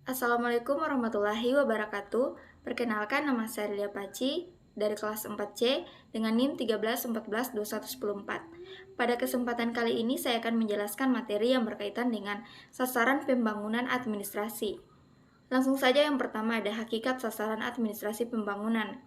Assalamualaikum warahmatullahi wabarakatuh. Perkenalkan, nama saya Lia Paci dari kelas 4C dengan NIM 13142114. Pada kesempatan kali ini saya akan menjelaskan materi yang berkaitan dengan sasaran pembangunan administrasi. Langsung saja, yang pertama ada hakikat sasaran administrasi pembangunan.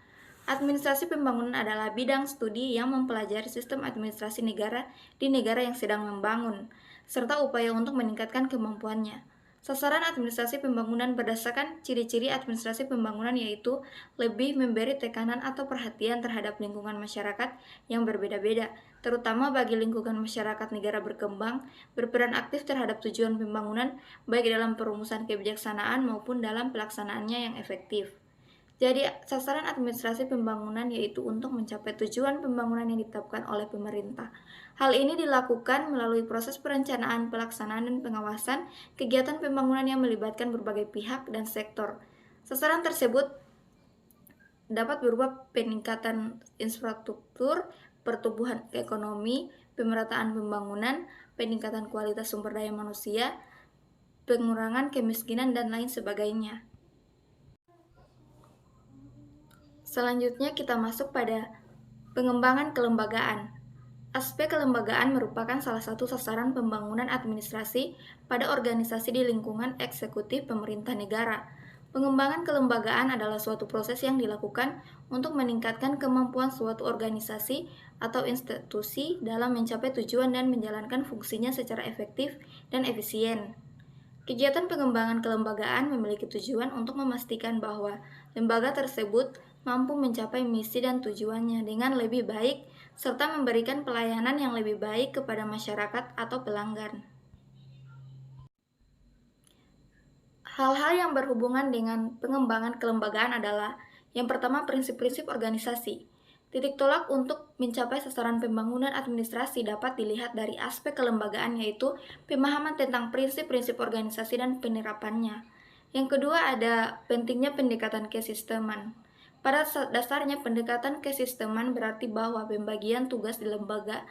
Administrasi pembangunan adalah bidang studi yang mempelajari sistem administrasi negara di negara yang sedang membangun, serta upaya untuk meningkatkan kemampuannya. Sasaran administrasi pembangunan berdasarkan ciri-ciri administrasi pembangunan, yaitu lebih memberi tekanan atau perhatian terhadap lingkungan masyarakat yang berbeda-beda, terutama bagi lingkungan masyarakat negara berkembang, berperan aktif terhadap tujuan pembangunan, baik dalam perumusan kebijaksanaan maupun dalam pelaksanaannya yang efektif. Jadi, sasaran administrasi pembangunan yaitu untuk mencapai tujuan pembangunan yang ditetapkan oleh pemerintah. Hal ini dilakukan melalui proses perencanaan, pelaksanaan, dan pengawasan kegiatan pembangunan yang melibatkan berbagai pihak dan sektor. Sasaran tersebut dapat berupa peningkatan infrastruktur, pertumbuhan ekonomi, pemerataan pembangunan, peningkatan kualitas sumber daya manusia, pengurangan kemiskinan, dan lain sebagainya. Selanjutnya kita masuk pada pengembangan kelembagaan. Aspek kelembagaan merupakan salah satu sasaran pembangunan administrasi pada organisasi di lingkungan eksekutif pemerintah negara. Pengembangan kelembagaan adalah suatu proses yang dilakukan untuk meningkatkan kemampuan suatu organisasi atau institusi dalam mencapai tujuan dan menjalankan fungsinya secara efektif dan efisien. Kegiatan pengembangan kelembagaan memiliki tujuan untuk memastikan bahwa lembaga tersebut mampu mencapai misi dan tujuannya dengan lebih baik, serta memberikan pelayanan yang lebih baik kepada masyarakat atau pelanggan. Hal-hal yang berhubungan dengan pengembangan kelembagaan adalah: yang pertama, prinsip-prinsip organisasi. Titik tolak untuk mencapai sasaran pembangunan administrasi dapat dilihat dari aspek kelembagaan, yaitu pemahaman tentang prinsip-prinsip organisasi dan penerapannya. Yang kedua, ada pentingnya pendekatan kesisteman. Pada dasarnya, pendekatan kesisteman berarti bahwa pembagian tugas di lembaga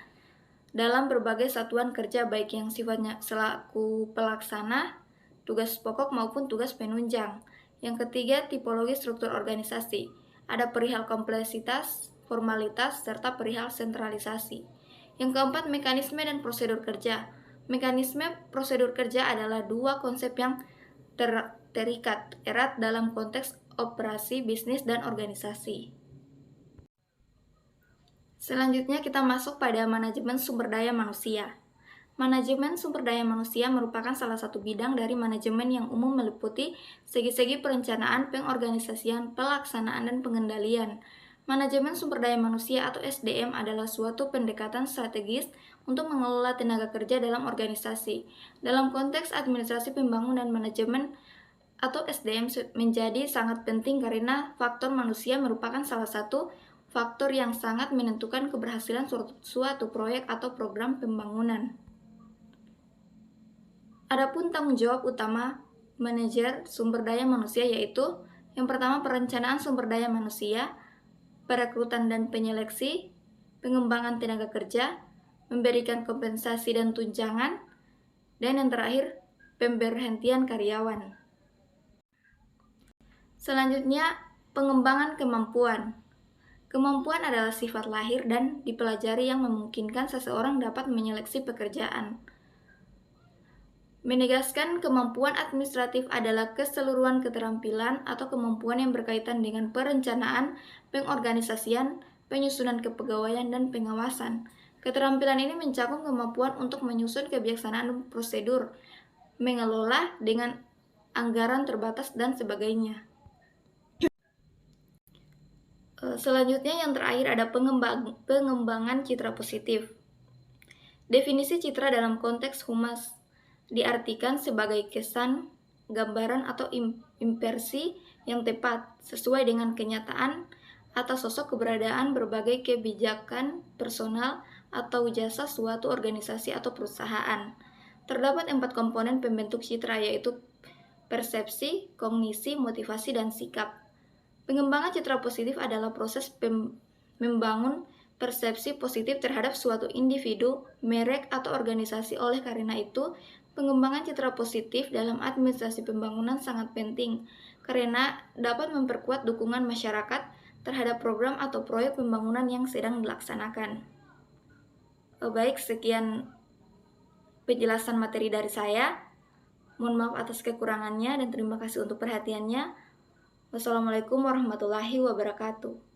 dalam berbagai satuan kerja, baik yang sifatnya selaku pelaksana, tugas pokok maupun tugas penunjang. Yang ketiga, tipologi struktur organisasi. Ada perihal kompleksitas, formalitas, serta perihal sentralisasi. Yang keempat, mekanisme dan prosedur kerja. Mekanisme prosedur kerja adalah dua konsep yang terikat erat dalam konteks operasi bisnis dan organisasi. Selanjutnya kita masuk pada manajemen sumber daya manusia. Manajemen sumber daya manusia merupakan salah satu bidang dari manajemen yang umum, meliputi segi-segi perencanaan, pengorganisasian, pelaksanaan, dan pengendalian. Manajemen sumber daya manusia atau SDM adalah suatu pendekatan strategis untuk mengelola tenaga kerja dalam organisasi. Dalam konteks administrasi pembangunan, manajemen atau SDM menjadi sangat penting karena faktor manusia merupakan salah satu faktor yang sangat menentukan keberhasilan suatu proyek atau program pembangunan. Adapun tanggung jawab utama manajer sumber daya manusia yaitu: yang pertama, perencanaan sumber daya manusia, perekrutan dan penyeleksi, pengembangan tenaga kerja, memberikan kompensasi dan tunjangan, dan yang terakhir, pemberhentian karyawan. Selanjutnya, pengembangan kemampuan. Kemampuan adalah sifat lahir dan dipelajari yang memungkinkan seseorang dapat menyeleksi pekerjaan. Menegaskan kemampuan administratif adalah keseluruhan keterampilan atau kemampuan yang berkaitan dengan perencanaan, pengorganisasian, penyusunan kepegawaian, dan pengawasan. Keterampilan ini mencakup kemampuan untuk menyusun kebijaksanaan prosedur, mengelola dengan anggaran terbatas, dan sebagainya. Selanjutnya, yang terakhir ada pengembangan citra positif. Definisi citra dalam konteks humas diartikan sebagai kesan, gambaran, atau impresi yang tepat sesuai dengan kenyataan atas sosok, keberadaan, berbagai kebijakan, personal, atau jasa suatu organisasi atau perusahaan. Terdapat 4 komponen pembentuk citra, yaitu persepsi, kognisi, motivasi, dan sikap. Pengembangan citra positif adalah proses membangun persepsi positif terhadap suatu individu, merek, atau organisasi. Oleh karena itu, Pengembangan citra positif dalam administrasi pembangunan sangat penting karena dapat memperkuat dukungan masyarakat terhadap program atau proyek pembangunan yang sedang dilaksanakan. Baik, sekian penjelasan materi dari saya. Mohon maaf atas kekurangannya dan terima kasih untuk perhatiannya. Wassalamualaikum warahmatullahi wabarakatuh.